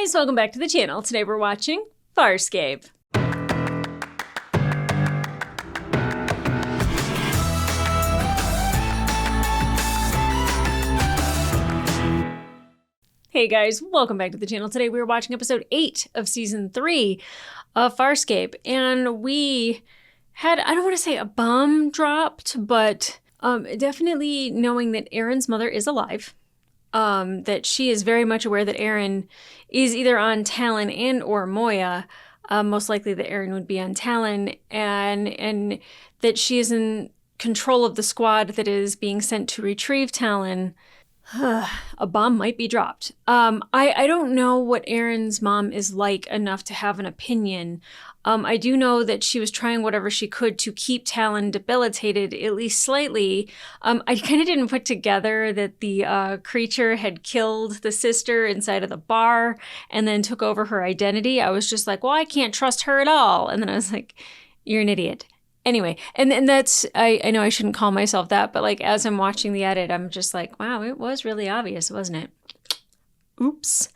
guys, welcome back to the channel. Today we're watching Farscape. Hey guys, welcome back to the channel. Today we're watching episode 8 of season 3 of Farscape, and we had, I don't want to say a bomb dropped, but definitely knowing that Aaron's mother is alive. That she is very much aware that Aaron is either on Talon and or Moya. Most likely that Aaron would be on Talon, and that she is in control of the squad that is being sent to retrieve Talon. A bomb might be dropped. I don't know what Aaron's mom is like enough to have an opinion. I do know that she was trying whatever she could to keep Talon debilitated, at least slightly. I kind of didn't put together that the creature had killed the sister inside of the bar and then took over her identity. I was just like, well, I can't trust her at all. And then I was like, you're an idiot. Anyway, and that's, I know I shouldn't call myself that, but like as I'm watching the edit, I'm just like, wow, it was really obvious, wasn't it? Oops.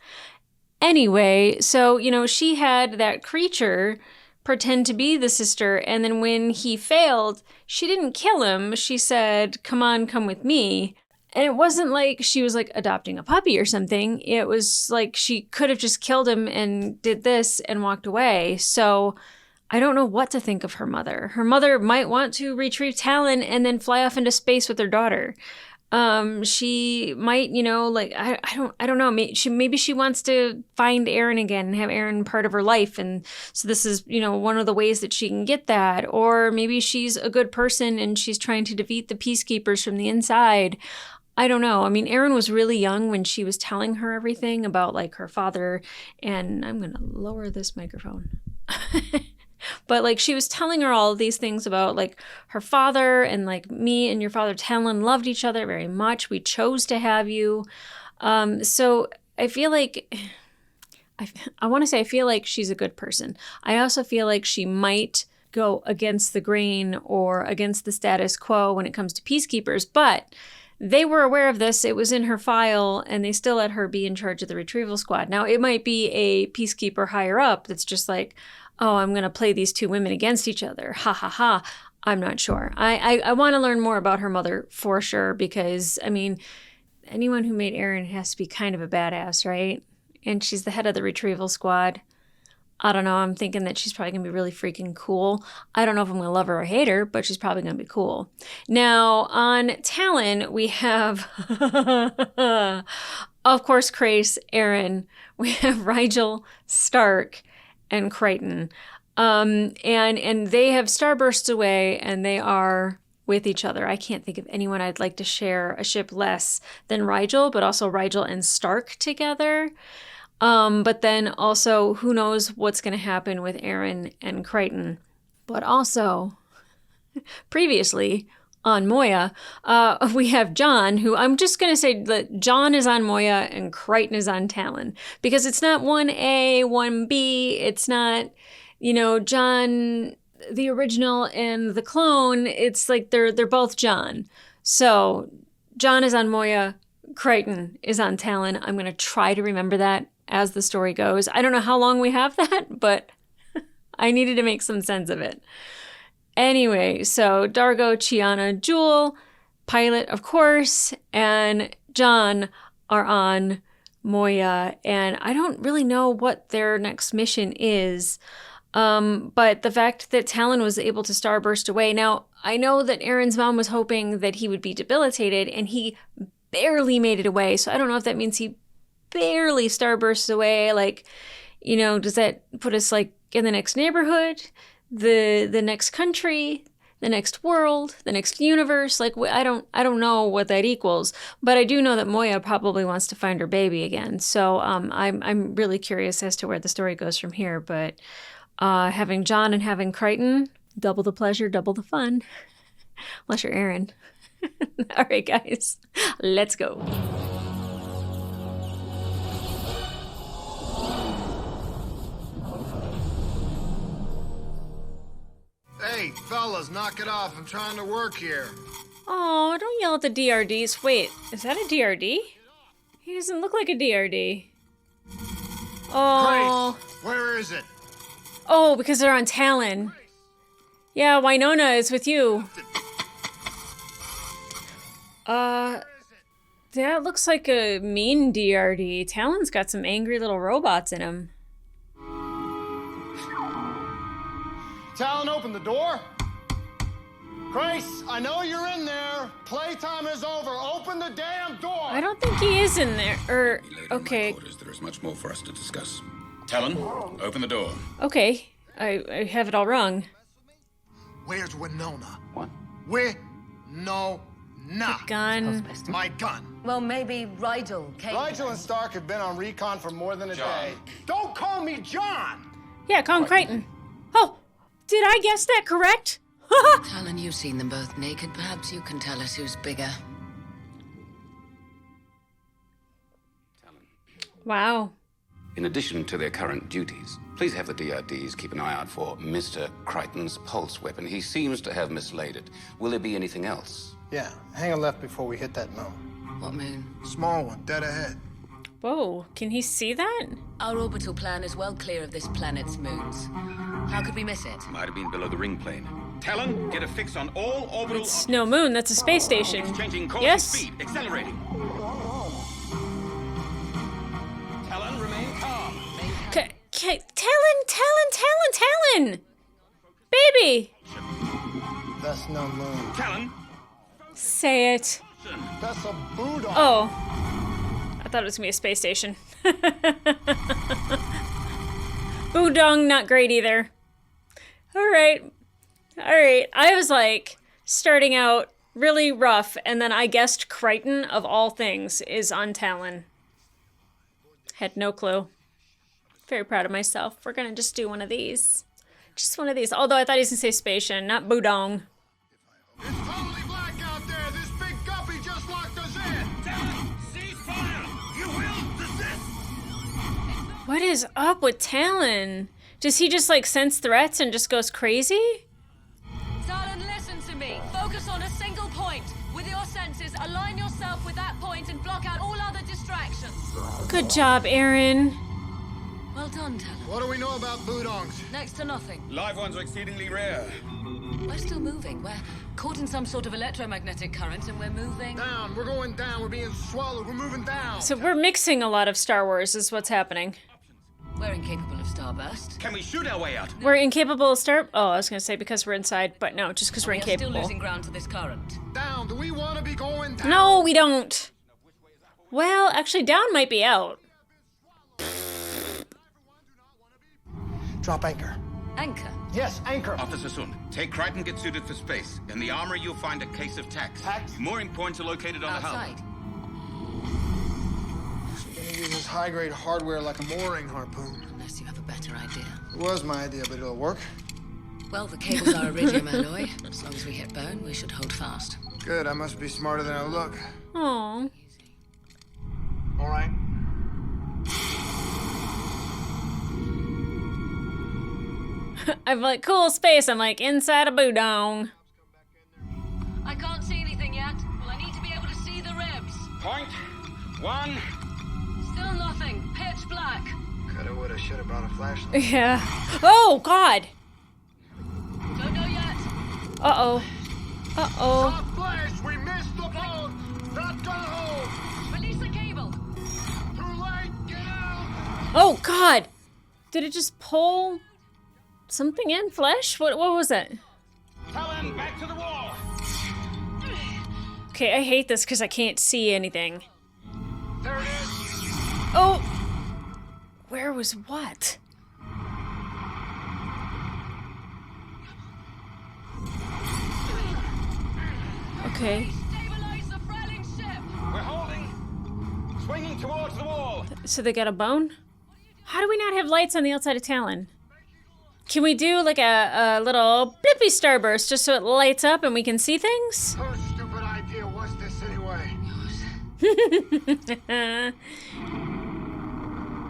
Anyway, so, you know, she had that creature pretend to be the sister, and then when he failed, she didn't kill him. She said, come on, come with me. And it wasn't like she was like adopting a puppy or something. It was like she could have just killed him and did this and walked away. So I don't know what to think of her mother. Her mother might want to retrieve Talon and then fly off into space with her daughter. She might, you know, like, I don't know. Maybe she wants to find Aaron again and have Aaron part of her life. And so this is, you know, one of the ways that she can get that. Or maybe she's a good person and she's trying to defeat the peacekeepers from the inside. I don't know. I mean, Aaron was really young when she was telling her everything about like her father. And I'm going to lower this microphone. But like she was telling her all of these things about like her father, and like me and your father Talon loved each other very much. We chose to have you. So I feel like, I want to say I feel like she's a good person. I also feel like she might go against the grain or against the status quo when it comes to peacekeepers, but they were aware of this. It was in her file, and they still let her be in charge of the retrieval squad. Now, it might be a peacekeeper higher up that's just like, oh, I'm going to play these two women against each other. Ha ha ha. I'm not sure. I want to learn more about her mother for sure, because, I mean, anyone who made Aaron has to be kind of a badass, right? And she's the head of the retrieval squad. I don't know. I'm thinking that she's probably going to be really freaking cool. I don't know if I'm going to love her or hate her, but she's probably going to be cool. Now, on Talon, we have, of course, Crace, Aaron. We have Rigel, Stark, and Crichton. And they have starbursts away, and they are with each other. I can't think of anyone I'd like to share a ship less than Rigel, but also Rigel and Stark together. But then also, who knows what's going to happen with Aaron and Crichton. But also, previously on Moya, we have John, who I'm just going to say that John is on Moya and Crichton is on Talon. Because it's not 1A, 1B. It's not, you know, John, the original, and the clone. It's like they're both John. So John is on Moya, Crichton is on Talon. I'm going to try to remember that as the story goes. I don't know how long we have that, but I needed to make some sense of it. Anyway, so Dargo, Chiana, Jewel, Pilot, of course, and John are on Moya, and I don't really know what their next mission is, but the fact that Talon was able to starburst away. Now, I know that Aaron's mom was hoping that he would be debilitated, and he barely made it away, so I don't know if that means he barely starbursts away. Like, you know, does that put us like in the next neighborhood, the next country, the next world, the next universe? Like, I don't know what that equals, but I do know that Moya probably wants to find her baby again. So I'm really curious as to where the story goes from here. But having John and having Crichton, double the pleasure, double the fun. Unless you're Aaron. All right, guys, let's go. Hey, fellas, knock it off. I'm trying to work here. Oh, don't yell at the DRDs. Wait, is that a DRD? He doesn't look like a DRD. Oh, is it? Oh, because they're on Talon. Yeah, Winona is with you. That looks like a mean DRD. Talon's got some angry little robots in him. Talon, open the door. Grace, I know you're in there. Playtime is over. Open the damn door. I don't think he is in there. Or, Later in my okay. quarters, there is much more for us to discuss. Talon, open the door. Okay. I have it all wrong. Where's Winona? What? Winona. Gun. My gun. Well, maybe Rigel came. Rigel and Stark have been on recon for more than a day. Don't call me John! Yeah, call him Crichton. Oh, did I guess that correct? Talon, you've seen them both naked. Perhaps you can tell us who's bigger. Wow. In addition to their current duties, please have the DRDs keep an eye out for Mr. Crichton's pulse weapon. He seems to have mislaid it. Will there be anything else? Yeah, hang a left before we hit that moon. What moon? Small one, dead ahead. Whoa, can he see that? Our orbital plan is well clear of this planet's moons. How could we miss it? Might have been below the ring plane. Talon, get a fix on all orbital It's no moon, that's a space station. It's changing course Yes? and speed, accelerating. Talon, remain calm. Talon! Baby! That's no moon. Talon, Say it. That's a Buddha. Oh. I thought it was gonna be a space station. Boodong, not great either. Alright. I was like, starting out really rough, and then I guessed Crichton, of all things, is on Talon. Had no clue. Very proud of myself. We're gonna just do one of these. Just one of these. Although I thought he was gonna say Spatian, not Boodong. It's totally black out there. This big guppy just locked us in. Talon, cease fire! You will desist! What is up with Talon? Does he just like sense threats and just goes crazy? Talon, listen to me. Focus on a single point. With your senses, align yourself with that point and block out all other distractions. Good job, Aaron. Well done, Talon. What do we know about Budongs? Next to nothing. Live ones are exceedingly rare. We're still moving. We're caught in some sort of electromagnetic current and we're moving. Down. We're going down. We're being swallowed. We're moving down. So we're mixing a lot of Star Wars is what's happening. We're incapable of starburst. Can we shoot our way out? We're incapable of Star... Oh, I was going to say because we're inside, but no, just because we're We're still incapable. losing ground to this current. Down. Do we want to be going down? No, we don't. Well, actually, down might be out. Drop anchor. Anchor. Yes, anchor. Officer Sun, take Crichton, get suited for space. In the armory, you'll find a case of tacks. Tacks? Mooring points are located on Outside. the hull. We're gonna use this high-grade hardware like a mooring harpoon. Unless you have a better idea. It was my idea, but it'll work. Well, the cables are iridium alloy. As long as we hit bone, we should hold fast. Good. I must be smarter than I look. Aw. All right. I'm like, cool space. I'm like, inside a Boodong. I can't see anything yet. Well, I need to be able to see the ribs. Point. One. Still nothing. Pitch black. Coulda, woulda, shoulda brought a flashlight. Yeah. Oh, God. Don't know yet. Uh-oh. Uh-oh. Stop flash! We missed the boat! Not gonna hold! Release the cable. Too late! Get out! Oh, God. Did it just pull something in? Flesh? What was it? Talon, back to the wall. Okay, I hate this because I can't see anything. There it is! Oh! Where was what? Okay. Stabilize the frailing ship. We're holding. Swinging towards the wall. So they got a bone? How do we not have lights on the outside of Talon? Can we do like a little blippy starburst just so it lights up and we can see things? Whose stupid idea was this anyway?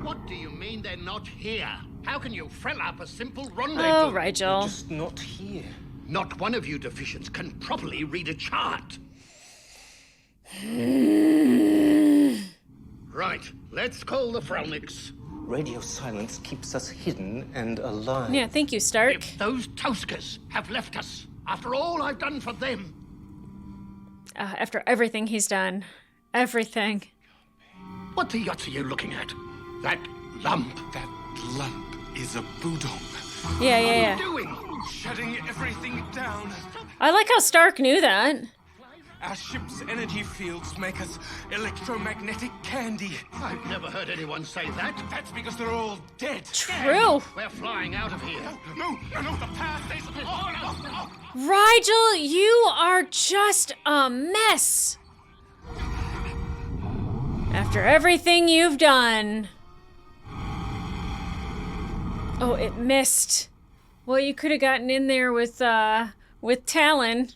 What do you mean they're not here? How can you frill up a simple rendezvous? Oh, Rigel. Not here. Not one of you deficients can properly read a chart. Right, let's call the Frelniks. Radio silence keeps us hidden and alive. Yeah, thank you, Stark. If those Toskers have left us, after all I've done for them... After everything he's done. Everything. What the yucks are you looking at? That lump. That lump is a Budong. Yeah. What are you doing? Shutting everything down. I like how Stark knew that. Our ship's energy fields make us electromagnetic candy. I've never heard anyone say that. That's because they're all dead. True. We're flying out of here. No, the path is... Oh, no. Rigel, you are just a mess. After everything you've done. Oh, it missed. Well, you could have gotten in there with Talon.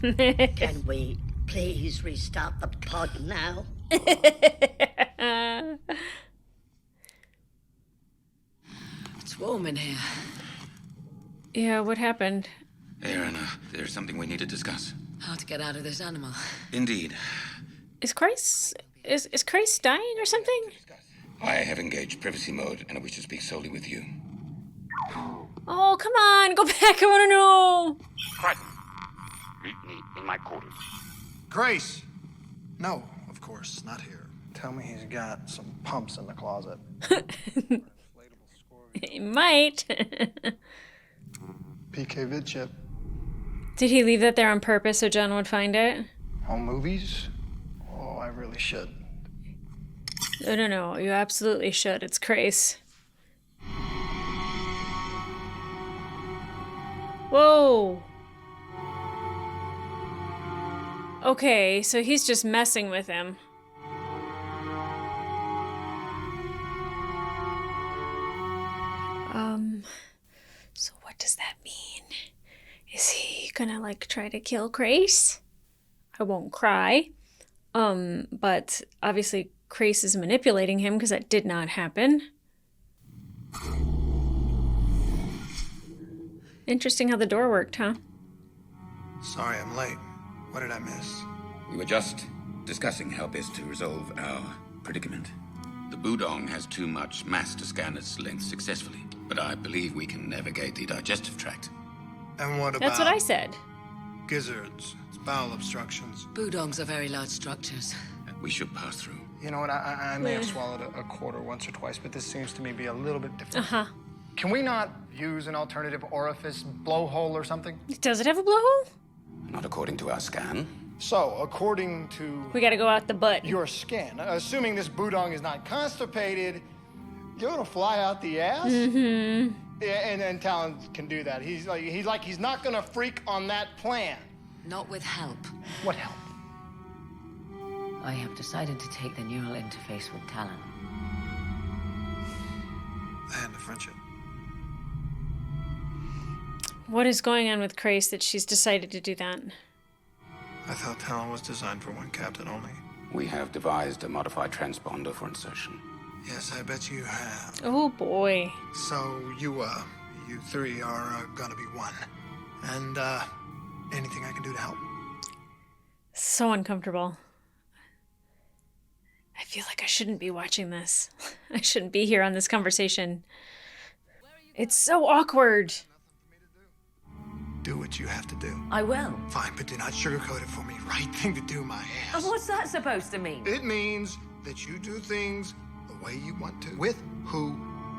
Can we please restart the pod now? It's warm in here. Yeah, what happened? Aaron, there's something we need to discuss. How to get out of this animal. Indeed. Is Christ dying or something? I have engaged privacy mode, and I wish to speak solely with you. Oh, come on, go back, I want to know. Crichton, meet me in my quarters. Grace! No, of course, not here. Tell me he's got some pumps in the closet. He might. PK vid chip. Did he leave that there on purpose so John would find it? Home movies? Oh, I really should. No, you absolutely should. It's Crace. Whoa. Okay, so he's just messing with him. So what does that mean? Is he gonna, like, try to kill Crace? I won't cry. But obviously Crace is manipulating him because that did not happen. Interesting how the door worked, huh? Sorry I'm late. What did I miss? We were just discussing how best to resolve our predicament. The Budong has too much mass to scan its length successfully, but I believe we can navigate the digestive tract. And what about... That's what I said. Gizzards, bowel obstructions. Budongs are very large structures. We should pass through. You know what, I may have swallowed a quarter once or twice, but this seems to me be a little bit different. Uh-huh. Can we not use an alternative orifice, blowhole or something? Does it have a blowhole? Not according to our scan. So, according to... We gotta go out the butt. your scan, assuming this Budong is not constipated, you're gonna fly out the ass? Mm-hmm. Yeah, and then Talon can do that. He's not gonna freak on that plan. Not with help. What help? I have decided to take the neural interface with Talon. And a friendship. What is going on with Crace that she's decided to do that? I thought Talon was designed for one captain only. We have devised a modified transponder for insertion. Yes, I bet you have. Oh boy. So you three are gonna be one. And, anything I can do to help? So uncomfortable. I feel like I shouldn't be watching this. I shouldn't be here on this conversation. It's so awkward. Do what you have to do. I will. Fine, but do not sugarcoat it for me. Right thing to do, my ass. And what's that supposed to mean? It means that you do things the way you want to, with who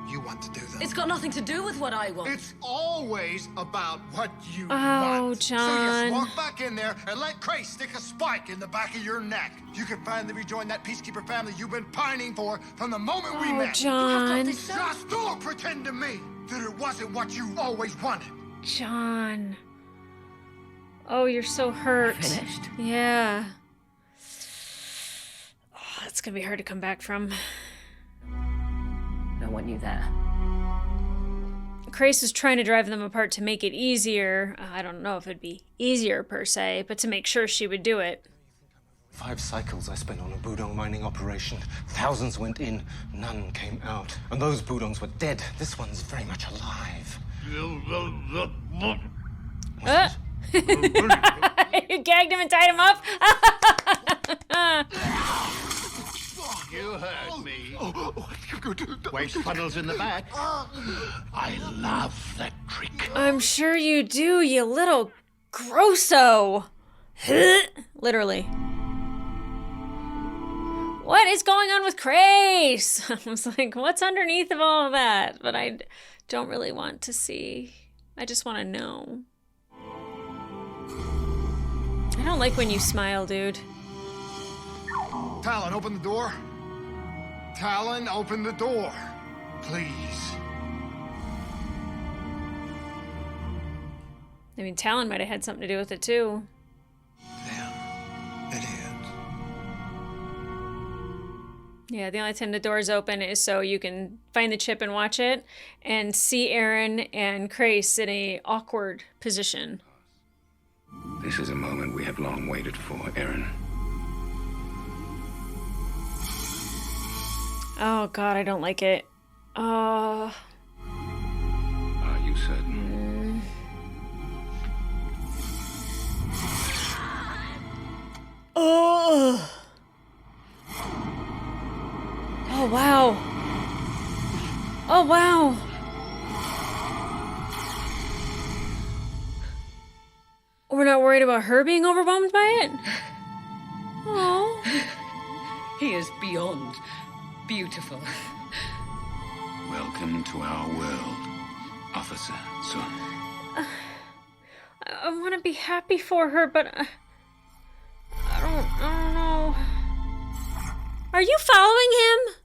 you want to do them. It's got nothing to do with what I want. It's always about what you Oh, want. John. So yes, walk back in there and let Crace stick a spike in the back of your neck. You can finally rejoin that peacekeeper family you've been pining for from the moment we Oh, met. John. Just don't pretend to me that it wasn't what you always wanted. John. Oh, you're so hurt. Finished? Yeah. Oh, that's gonna be hard to come back from. No one knew that. Crace is trying to drive them apart to make it easier. I don't know if it'd be easier per se, but to make sure she would do it. 5 cycles I spent on a Budong mining operation. Thousands went in, none came out. And those Budongs were dead. This one's very much alive. You gagged him and tied him up? You heard me. Waste funnels in the back. I love that trick. I'm sure you do, you little grosso. Literally. What is going on with Grace? I was like, what's underneath of all of that? But I don't really want to see. I just want to know. I don't like when you smile, dude. Talon, open the door. Talon, open the door. Please. I mean, Talon might have had something to do with it, too. It is. Yeah, the only time the door's open is so you can find the chip and watch it and see Aaron and Grace in a awkward position. This is a moment we have long waited for, Aaron. Oh, God, I don't like it. Are you certain? Oh. Oh, wow. Oh, wow. We're not worried about her being overwhelmed by it? Oh. He is beyond beautiful. Welcome to our world, Officer Sun. I want to be happy for her, but I don't know. Are you following him?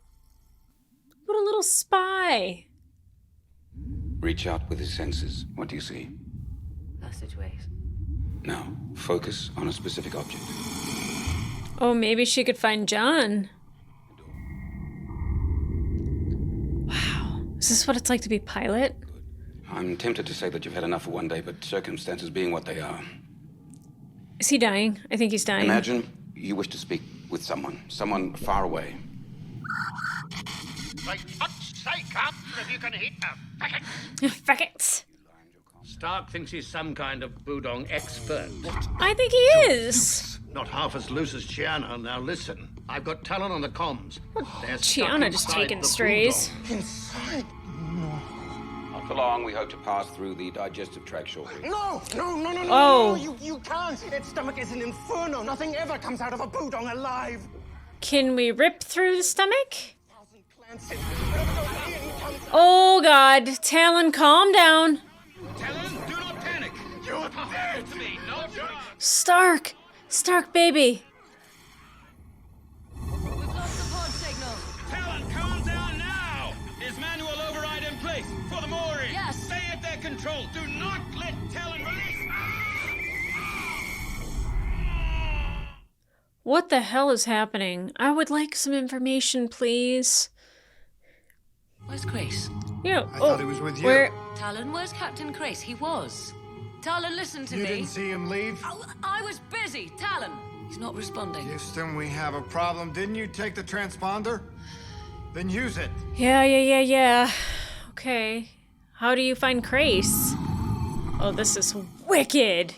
What a little spy. Reach out with his senses. What do you see? Passageways. Now, focus on a specific object. Oh, maybe she could find John. Wow. Is this what it's like to be pilot? I'm tempted to say that you've had enough for one day, but circumstances being what they are. Is he dying? I think he's dying. Imagine you wish to speak with someone far away. Like, fuck's sake, Captain, if you can hit her. Faggots. Stark thinks he's some kind of Budong expert. I think he is. Not half as loose as Chiana. Now listen, I've got Talon on the comms. They're Chiana just taking strays. Inside? Not for long. We hope to pass through the digestive tract shortly. No! Oh. You can't! Its stomach is an inferno. Nothing ever comes out of a Budong alive. Can we rip through the stomach? Oh, God. Talon, calm down. Talon, do not panic. You're there to me, not Stark, baby. We've lost the pod signal. Talon, calm down now. Is manual override in place for the mooring? Yes. Stay at their control. Do not let Talon release. What the hell is happening? I would like some information, please. Where's Grace? Yeah. I thought he was with you. Where? Talon, where's Captain Grace? He was. Talon, listen to You me. didn't see him leave? Oh, I was busy. Talon. He's not responding. Houston, we have a problem. Didn't you take the transponder? Then use it. Yeah. Okay. How do you find Grace? Oh, this is wicked.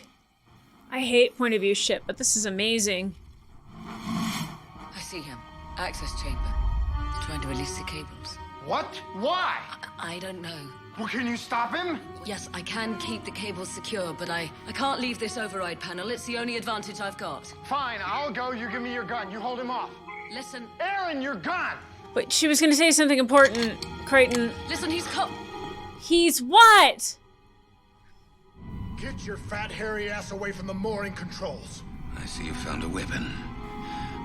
I hate point of view shit, but this is amazing. I see him. Access chamber. He's trying to release the cables. What? Why? I don't know. Well, can you stop him? Yes, I can keep the cables secure, but I can't leave this override panel. It's the only advantage I've got. Fine, I'll go. You give me your gun. You hold him off. Listen. Aaron, your gun! Wait, she was gonna say something important. Crichton. Listen, He's what? Get your fat, hairy ass away from the mooring controls. I see you found a weapon.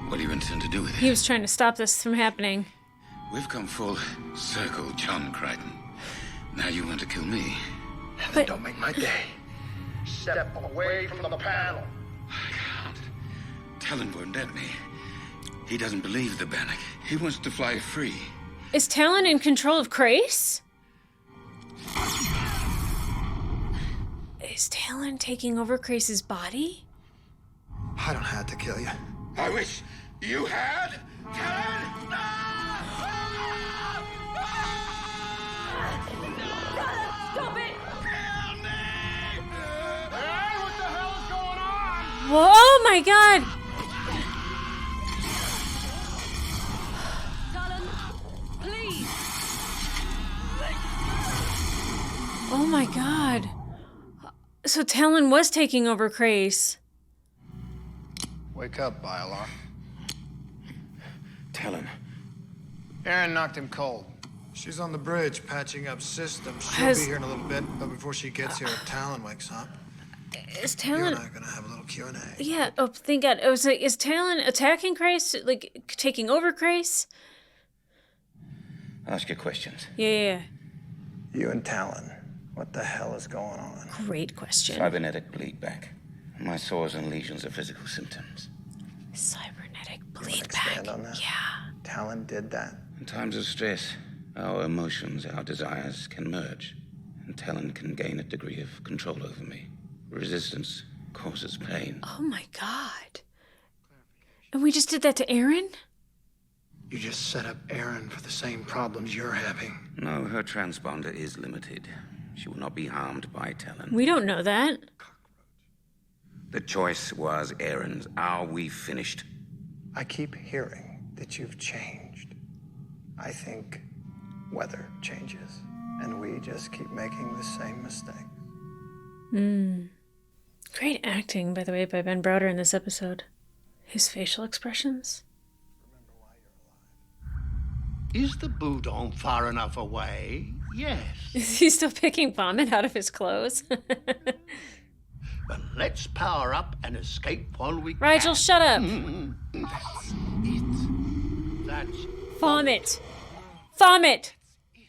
What do you intend to do with it? He was trying to stop this from happening. We've come full circle, John Crichton. Now you want to kill me? But Don't make my day. Step away from the panel. I can't. Talon won't let me. He doesn't believe the Bannock. He wants to fly free. is Talon in control of Grace? Is Talon taking over Grace's body? I don't have to kill you. I wish you had. Talon! Stop it! Hey, what the hell is going on? Whoa, oh my god! Please. Oh my god. So Talon was taking over Krace. Wake up, Bylon. Talon. Aaron knocked him cold. She's on the bridge, patching up systems. She'll Has- be here in a little bit, but before she gets here, Talon wakes up. Is You and Talon... I are gonna have a little Q&A. Yeah, oh, thank God. I was like, is Talon attacking Krace? Like, taking over Krace? Ask your questions. Yeah. You and Talon, what the hell is going on? Great question. Cybernetic bleed back. My sores and lesions are physical symptoms. Cybernetic You bleed wanna back. expand on that? Yeah. Talon did that. In times of stress, our emotions, our desires can merge, and Talon can gain a degree of control over me. Resistance causes pain. Oh my God. And we just did that to Aaron? You just set up Aaron for the same problems you're having. No, her transponder is limited. She will not be harmed by Talon. We don't know that. The choice was Aaron's. Are we finished? I keep hearing that you've changed. I think weather changes, and we just keep making the same mistakes. Great acting, by the way, by Ben Browder in this episode. His facial expressions. Is the Boudon far enough away? Yes. Is he still picking vomit out of his clothes? Well, let's power up and escape while we Rigel, can. shut up. That's it. That's Vomit. Vomit.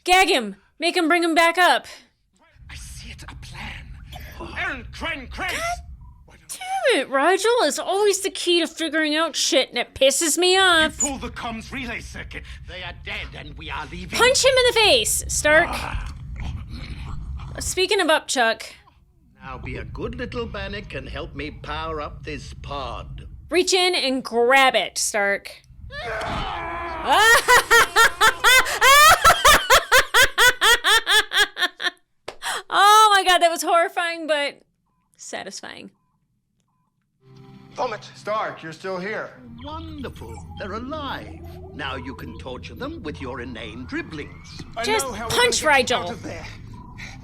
Gag him. Make him bring him back up. I see it, a plan. Aaron, Crane! Damn it, Rigel is always the key to figuring out shit, and it pisses me off. Pull the comms relay circuit. They are dead and we are leaving. Punch him in the face, Stark. Speaking of Upchuck, Now be a good little bannock and help me power up this pod. reach in and grab it, Stark. Oh my God, that was horrifying, but satisfying. Vomit! Stark, you're still here. Wonderful. They're alive. Now you can torture them with your inane dribblings. Just punch Rigel.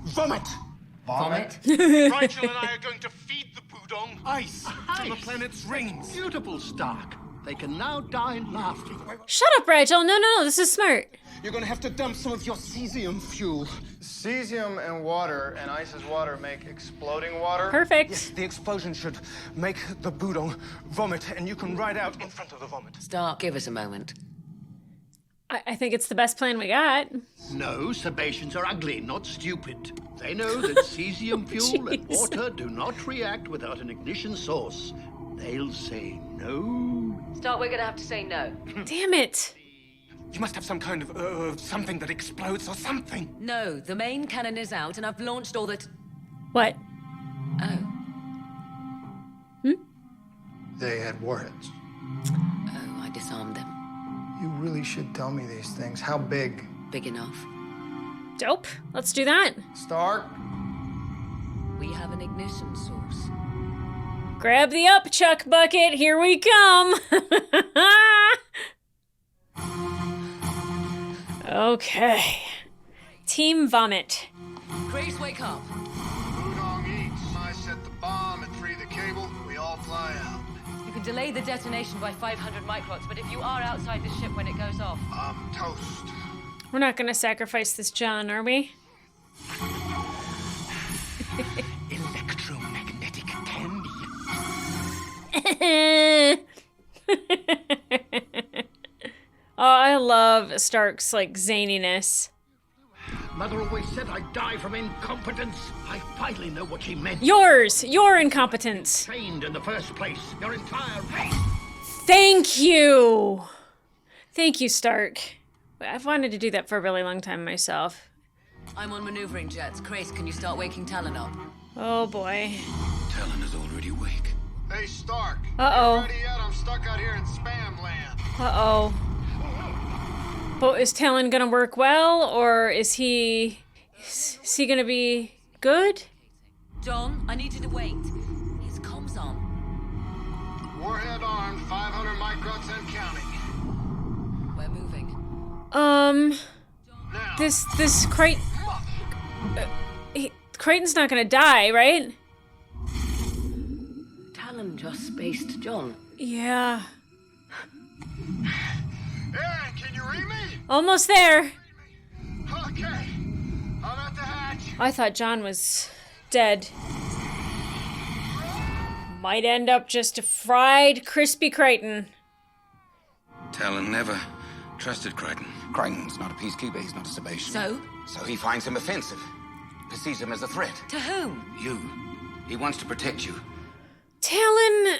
Vomit! Vomit? Rigel and I are going to feed the Boudon ice till the planet's rings. Beautiful, Stark. They can now die laughing. Shut up, Rigel. No, this is smart. You're gonna have to dump some of your cesium fuel. Cesium and water and ice's water make exploding water. Perfect. The explosion should make the Boudon vomit, and you can ride out in front of the vomit. Stark, give us a moment. I think it's the best plan we got. No, Sebaceans are ugly, not stupid. They know that cesium fuel and Jeez. water do not react without an ignition source. They'll say no. Stark, we're gonna have to say no. Damn it. You must have some kind of something that explodes or something. No, the main cannon is out and I've launched all that... What? Oh. They had warheads. Oh, I disarmed them. You really should tell me these things. How big? Big enough. Dope. Let's do that. Stark? We have an ignition source. Grab the Upchuck bucket. Here we come. Okay. Team Vomit. Grace, wake up. Boudon eats. I set the bomb and free the cable. We all fly out. You can delay the detonation by 500 microns, but if you are outside the ship when it goes off... I'm toast. We're not going to sacrifice this John, are we? Electromagnetic candy. Oh, I love Stark's, like, zaniness. Mother always said I'd die from incompetence. I finally know what she meant. Yours! Your incompetence! Trained in the first place. Your entire race. Thank you! Thank you, Stark. I've wanted to do that for a really long time myself. I'm on maneuvering jets. Grace, can you start waking Talon up? Oh, boy. Talon is already awake. Hey, Stark. Uh-oh. You ready yet? I'm stuck out here in spam land. Uh-oh. But is Talon gonna work well, or is he gonna be good? John, I need you to wait. His comms on. Warhead armed, 500 microns and counting. We're moving. This Crichton... Crichton's not gonna die, right? Talon just spaced John. Yeah. Aaron, can you read me? Almost there. Okay. I'm at the hatch. I thought John was dead. Might end up just a fried, crispy Crichton. Talon never trusted Crichton. Crichton's not a peacekeeper, he's not a Sebastian. So he finds him offensive. Perceives him as a threat. To whom? You. He wants to protect you. Talon...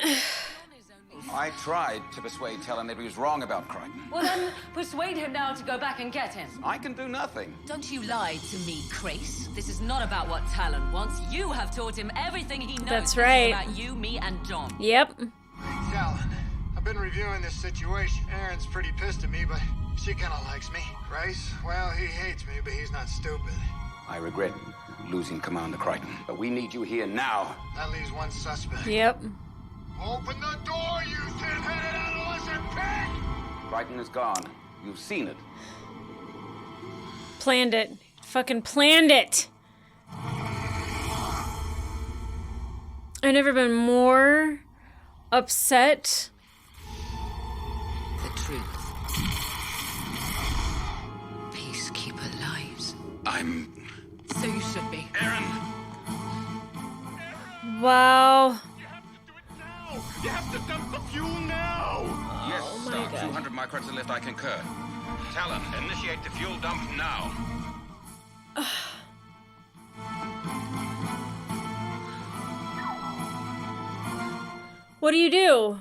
I tried to persuade Talon that he was wrong about Crichton. Well then, persuade him now to go back and get him. I can do nothing. Don't you lie to me, Grace. This is not about what Talon wants. You have taught him everything he knows. That's right. About you, me, and John. Yep. Hey, Talon, I've been reviewing this situation. Aaron's pretty pissed at me, but she kind of likes me. Grace, well, he hates me, but he's not stupid. I regret losing command of Crichton, but we need you here now. That leaves one suspect. Yep. Open the door, you thin-headed adolescent pig! Crichton is gone. You've seen it. Planned it. Fucking planned it. I've never been more upset. The truth. Peacekeeper lives. So you should be. Aaron! Wow. You have to dump the fuel now! Yes, Oh my Star. God. 200 microns are left, I concur. Talon, initiate the fuel dump now. What do you do?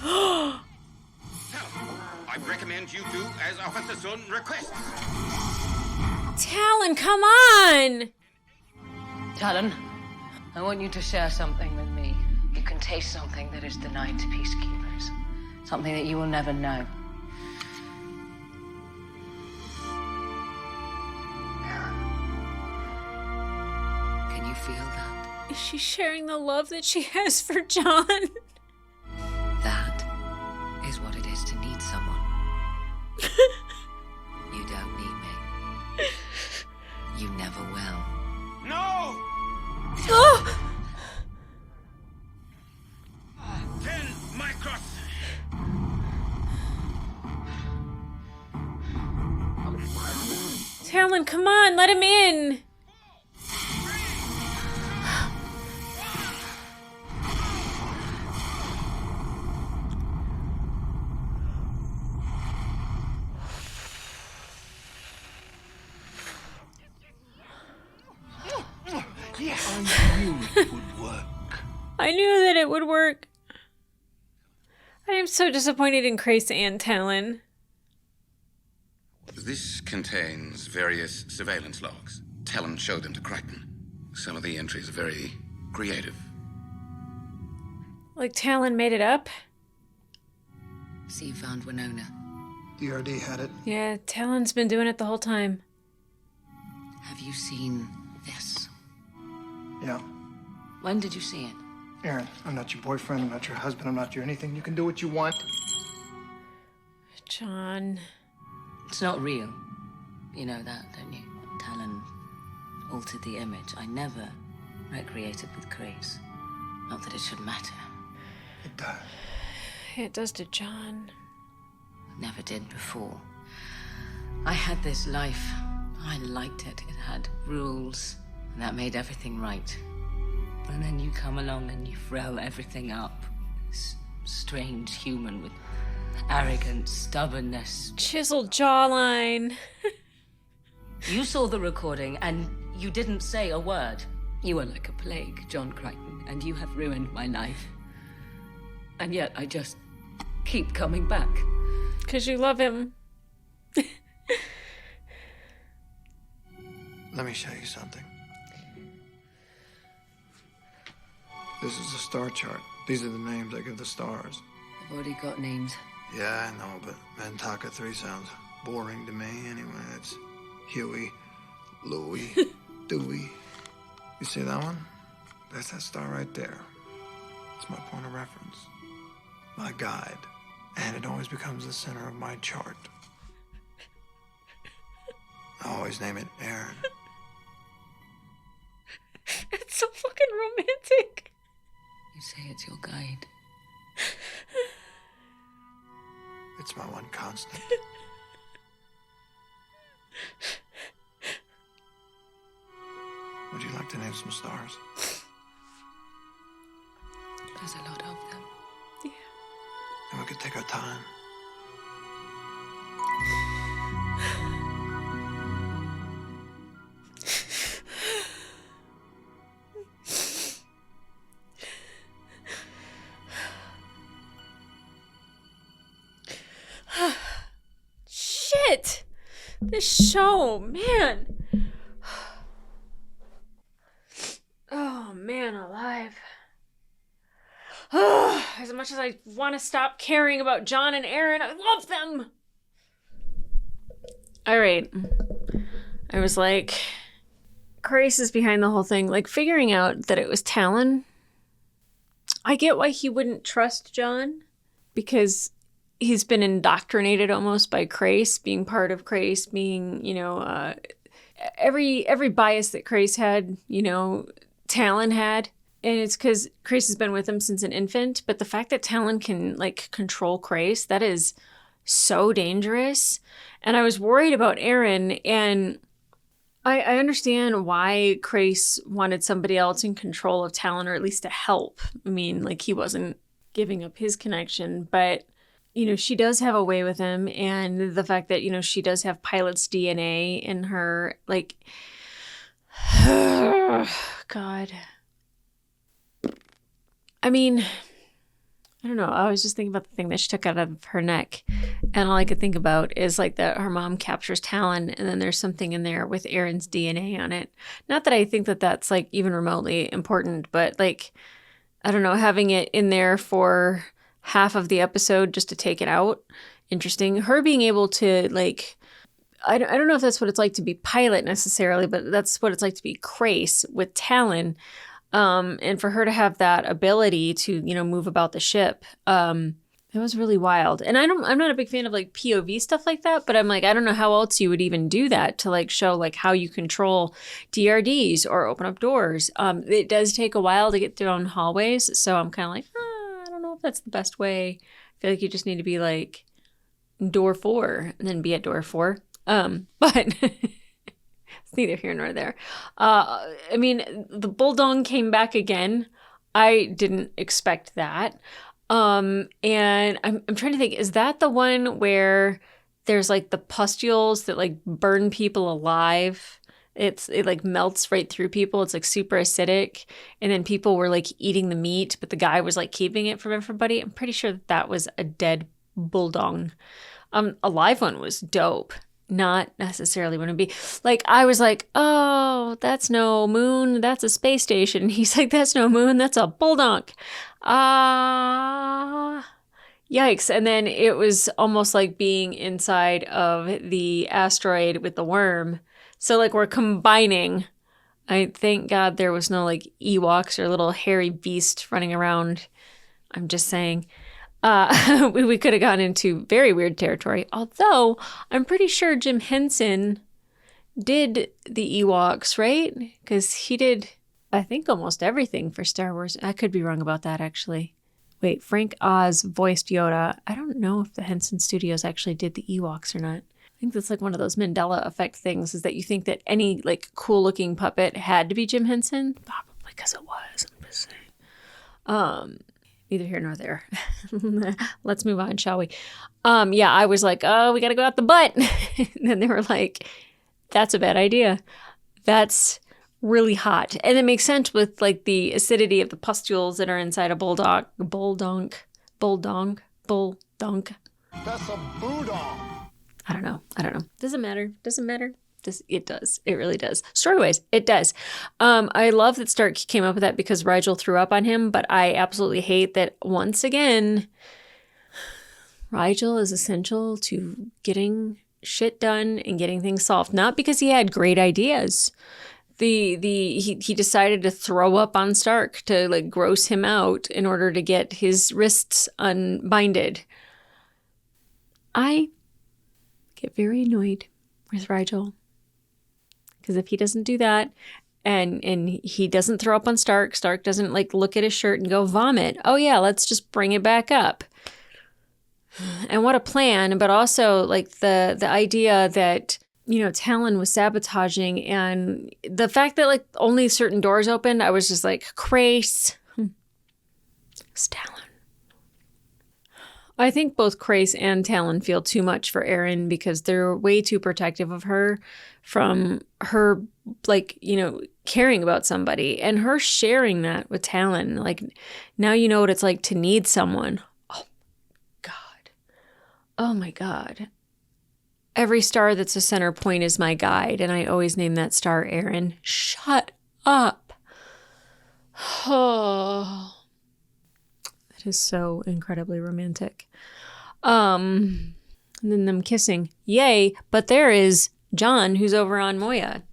Talon, I recommend you do as Officer Sun requests. Talon, come on! Talon, I want you to share something with me. You can taste something that is denied to peacekeepers. Something that you will never know. Can you feel that? Is she sharing the love that she has for John? That is what it is to need someone. You don't need me. You never will. No! Oh! 10 microns! Talon, come on, let him in! Yes, I knew it would work. I knew that it would work. I am so disappointed in Grace and Talon. This contains various surveillance logs. Talon showed them to Crichton. Some of the entries are very creative. Like Talon made it up? So you found Winona. DRD had it. Yeah, Talon's been doing it the whole time. Have you seen this? Yeah. When did you see it? Aaron, I'm not your boyfriend, I'm not your husband, I'm not your anything. You can do what you want. John. It's not real. You know that, don't you? Talon altered the image. I never recreated with Grace. Not that it should matter. It does. It does to John. Never did before. I had this life. I liked it. It had rules. And that made everything right. And then you come along and you throw everything up. This strange human with arrogance, stubbornness. Chiseled jawline. You saw the recording and you didn't say a word. You were like a plague, John Crichton, and you have ruined my life. And yet I just keep coming back. 'Cause you love him. Let me show you something. This is a star chart. These are the names I give the stars. I've already got names. Yeah, I know, but Mantaka 3 sounds boring to me anyway. It's Huey, Louie, Dewey. You see that one? That's that star right there. It's my point of reference, my guide, and it always becomes the center of my chart. I always name it Aaron. It's so fucking romantic. You say it's your guide. It's my one constant. Would you like to name some stars? There's a lot of them. Yeah. And we could take our time. Shit! This show, man. Oh, man alive. As much as I want to stop caring about John and Aaron, I love them. All right. I was like, Grace is behind the whole thing. Like, figuring out that it was Talon. I get why he wouldn't trust John, because he's been indoctrinated almost by Grace, being part of Grace, being, every bias that Grace had, Talon had. And it's because Grace has been with him since an infant. But the fact that Talon can, like, control Grace, that is so dangerous. And I was worried about Aaron. And I understand why Grace wanted somebody else in control of Talon, or at least to help. I mean, like, he wasn't giving up his connection. But, she does have a way with him. And the fact that, she does have Pilot's DNA in her, like, God. I mean, I don't know. I was just thinking about the thing that she took out of her neck. And all I could think about is like that her mom captures Talon, and then there's something in there with Aaron's DNA on it. Not that I think that that's like even remotely important, but like, I don't know, having it in there for half of the episode just to take it out. Interesting. Her being able to like, I don't know if that's what it's like to be Pilot necessarily, but that's what it's like to be Grace with Talon. And for her to have that ability to, move about the ship, it was really wild. And I'm not a big fan of like POV stuff like that, but I'm like, I don't know how else you would even do that to like show like how you control DRDs or open up doors. It does take a while to get down hallways. So I'm kind of like, I don't know if that's the best way. I feel like you just need to be like door 4 and then be at door 4. But it's neither here nor there. I mean, the bulldog came back again. I didn't expect that. And I'm trying to think, is that the one where there's like the pustules that like burn people alive? It like melts right through people. It's like super acidic. And then people were like eating the meat, but the guy was like keeping it from everybody. I'm pretty sure that was a dead bulldog. A live one was dope. Not necessarily want to be like, I was like, oh, that's no moon, that's a space station. He's like, that's no moon, that's a bulldog. Yikes. And then it was almost like being inside of the asteroid with the worm. So like we're combining. I thank God there was no like Ewoks or little hairy beast running around. I'm just saying. We could have gone into very weird territory. Although, I'm pretty sure Jim Henson did the Ewoks, right? Because he did, I think, almost everything for Star Wars. I could be wrong about that, actually. Wait, Frank Oz voiced Yoda. I don't know if the Henson Studios actually did the Ewoks or not. I think that's like one of those Mandela effect things, is that you think that any like cool-looking puppet had to be Jim Henson. Probably because it was. I'm just saying. Neither here nor there. Let's move on, shall we? Yeah, I was like, oh, we got to go out the butt. And then they were like, that's a bad idea. That's really hot. And it makes sense with like the acidity of the pustules that are inside a bulldog. That's a bulldog. I don't know. Doesn't matter. It does. It really does. Story-wise, it does. I love that Stark came up with that because Rigel threw up on him, but I absolutely hate that once again, Rigel is essential to getting shit done and getting things solved. Not because he had great ideas. He decided to throw up on Stark to like gross him out in order to get his wrists unbinded. I get very annoyed with Rigel. Because if he doesn't do that, and he doesn't throw up on Stark doesn't like look at his shirt and go vomit. Oh yeah, let's just bring it back up. And what a plan, but also like the idea that, you know, Talon was sabotaging, and the fact that like only certain doors opened, I was just like, Crace. It's Talon. I think both Crace and Talon feel too much for Erin because they're way too protective of her from her, like, you know, caring about somebody and her sharing that with Talon. Like, now you know what it's like to need someone. Oh, God. Oh, my God. Every star that's a center point is my guide, and I always name that star Erin. Shut up. Oh. That is so incredibly romantic. And then them kissing. Yay. But there is John, who's over on Moya.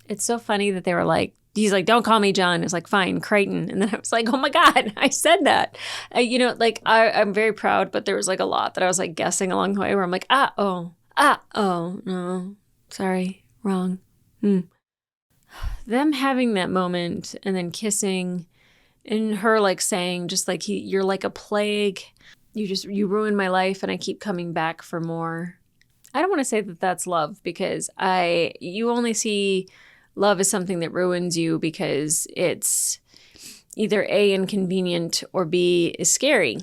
It's so funny that they were like, he's like, don't call me John. It's like, fine, Crichton. And then I was like, oh my God, I said that. You know, like, I'm very proud, but there was like a lot that I was like guessing along the way where I'm like, oh, no, sorry, wrong. Them having that moment and then kissing and her like saying just like, you're like a plague. You ruined my life and I keep coming back for more. I don't want to say that that's love because you only see love as something that ruins you because it's either A, inconvenient, or B, is scary.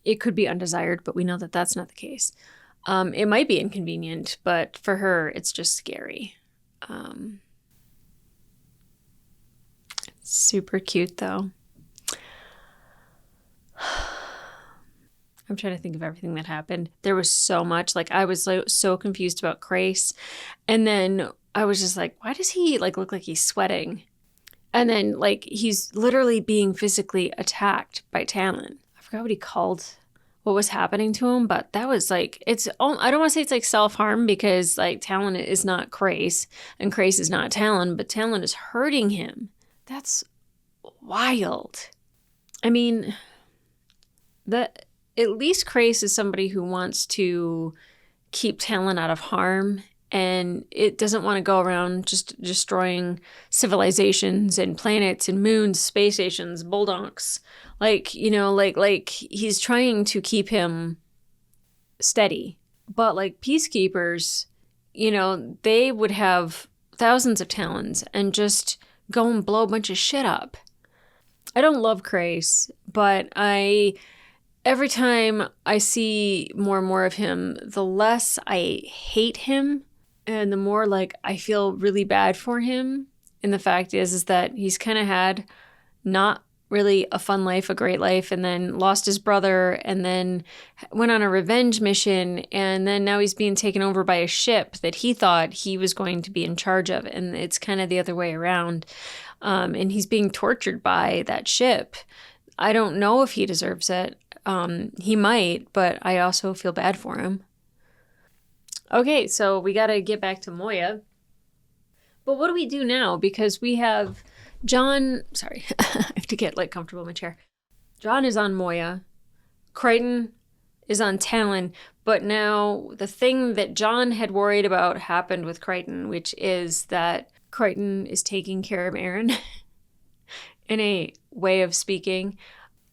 It could be undesired, but we know that that's not the case. It might be inconvenient, but for her, it's just scary. Super cute, though. I'm trying to think of everything that happened. There was so much. Like, I was so confused about Crace. And then I was just like, why does he like look like he's sweating? And then like he's literally being physically attacked by Talon. I forgot what he called what was happening to him, but that was like, I don't want to say it's like self-harm because like Talon is not Crace and Crace is not Talon, but Talon is hurting him. That's wild. I mean, at least Crace is somebody who wants to keep Talon out of harm, and it doesn't want to go around just destroying civilizations and planets and moons, space stations, bulldonks. Like, you know, like he's trying to keep him steady. But like peacekeepers, you know, they would have thousands of Talons and just go and blow a bunch of shit up. I don't love Crace, but every time I see more and more of him, the less I hate him and the more like I feel really bad for him. And the fact is that he's kind of had not really a fun life, a great life, and then lost his brother and then went on a revenge mission. And then now he's being taken over by a ship that he thought he was going to be in charge of. And it's kind of the other way around. And he's being tortured by that ship. I don't know if he deserves it. He might, but I also feel bad for him. Okay, so we got to get back to Moya. But what do we do now? Because we have John... Sorry, I have to get like comfortable in my chair. John is on Moya. Crichton is on Talon. But now the thing that John had worried about happened with Crichton, which is that Crichton is taking care of Erin in a way of speaking.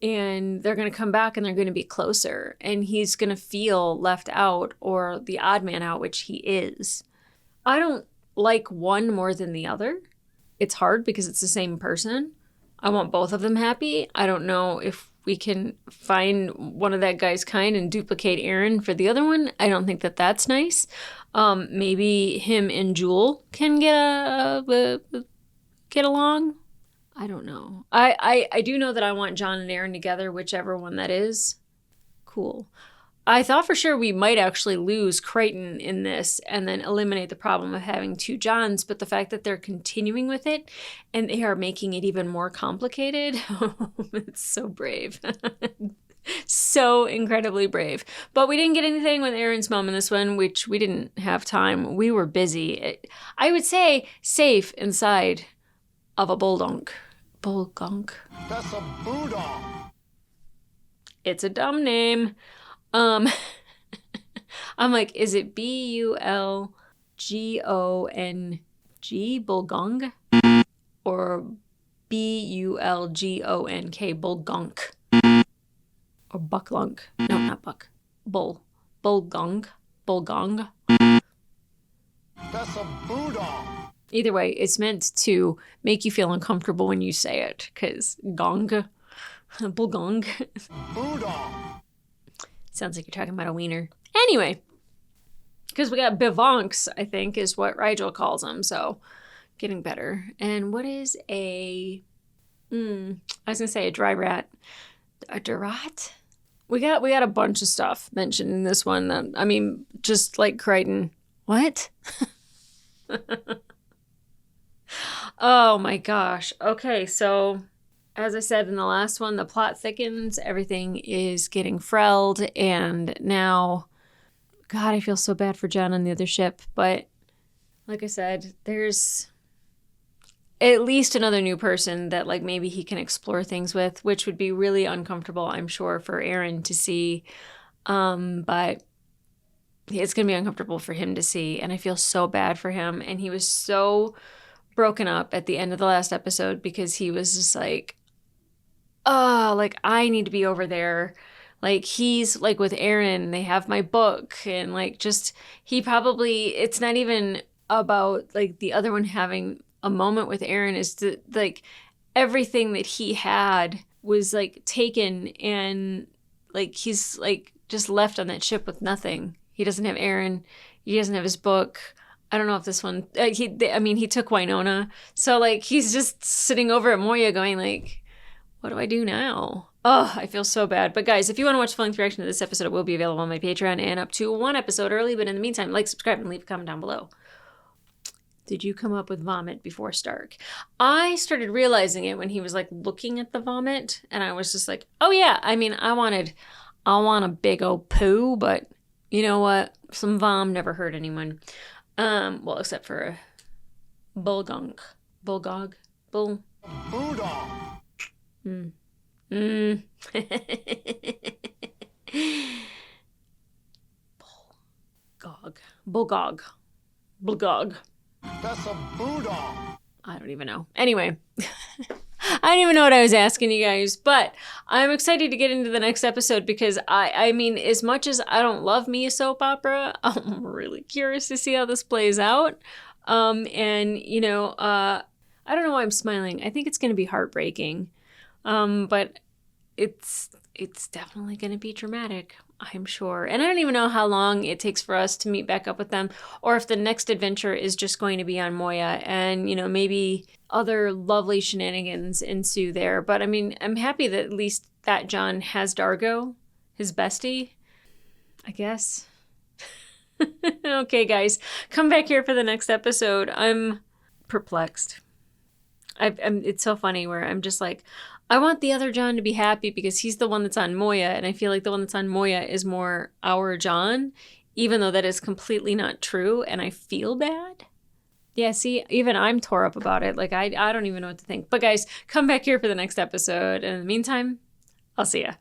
And they're going to come back and they're going to be closer. And he's going to feel left out or the odd man out, which he is. I don't like one more than the other. It's hard because it's the same person. I want both of them happy. I don't know if we can find one of that guy's kind and duplicate Erin for the other one. I don't think that that's nice. Maybe him and Jewel can get along. I don't know. I do know that I want John and Erin together, whichever one that is. Cool. I thought for sure we might actually lose Crichton in this and then eliminate the problem of having two Johns, but the fact that they're continuing with it and they are making it even more complicated, it's so brave. So incredibly brave. But we didn't get anything with Erin's mom in this one, which we didn't have time. We were busy. I would say safe inside of a bulldonk. Bulldonk. That's a boodong. It's a dumb name. I'm like, is it Bulgon? Bulgong, or Bulgonk, Bulgonk, or Bucklunk. No, not Buck. Bulgong. That's a Budong. Either way, it's meant to make you feel uncomfortable when you say it, because bulgong. Budong. Sounds like you're talking about a wiener. Anyway, because we got bivonks, I think, is what Rigel calls them, so getting better. And what is I was gonna say a dry rat. A durat? We got a bunch of stuff mentioned in this one. I mean, just like Crichton. What? Oh my gosh. Okay, so as I said in the last one, the plot thickens. Everything is getting frelled, and now, God, I feel so bad for John on the other ship. But like I said, there's at least another new person that like maybe he can explore things with, which would be really uncomfortable, I'm sure, for Aaron to see. But it's going to be uncomfortable for him to see, and I feel so bad for him. And he was so broken up at the end of the last episode because he was just like, oh, like I need to be over there. Like he's like with Aaron, they have my book, and like just he probably, it's not even about like the other one having a moment with Aaron, is to like everything that he had was like taken, and like he's like just left on that ship with nothing. He doesn't have Aaron. He doesn't have his book. I don't know if this one, he took Winona. So like he's just sitting over at Moya going like, what do I do now? Oh, I feel so bad. But guys, if you want to watch the full-length reaction to this episode, it will be available on my Patreon and up to one episode early. But in the meantime, like, subscribe, and leave a comment down below. Did you come up with vomit before Stark? I started realizing it when he was like looking at the vomit, and I was just like, oh yeah, I mean, I want a big old poo, but you know what? Some vom never hurt anyone. Well, except for a Bulgong. Bulgog? Bull? Budong. Bulgog. That's a Budong. I don't even know. Anyway, I don't even know what I was asking you guys, but I'm excited to get into the next episode because I mean, as much as I don't love me a soap opera, I'm really curious to see how this plays out. And you know, I don't know why I'm smiling. I think it's going to be heartbreaking. But it's definitely going to be dramatic, I'm sure. And I don't even know how long it takes for us to meet back up with them, or if the next adventure is just going to be on Moya and, you know, maybe other lovely shenanigans ensue there. But I mean, I'm happy that at least that John has Dargo, his bestie, I guess. Okay, guys, come back here for the next episode. I'm perplexed. It's so funny where I'm just like, I want the other John to be happy because he's the one that's on Moya, and I feel like the one that's on Moya is more our John, even though that is completely not true, and I feel bad. Yeah, see, even I'm tore up about it. Like, I don't even know what to think. But guys, come back here for the next episode, and in the meantime, I'll see ya.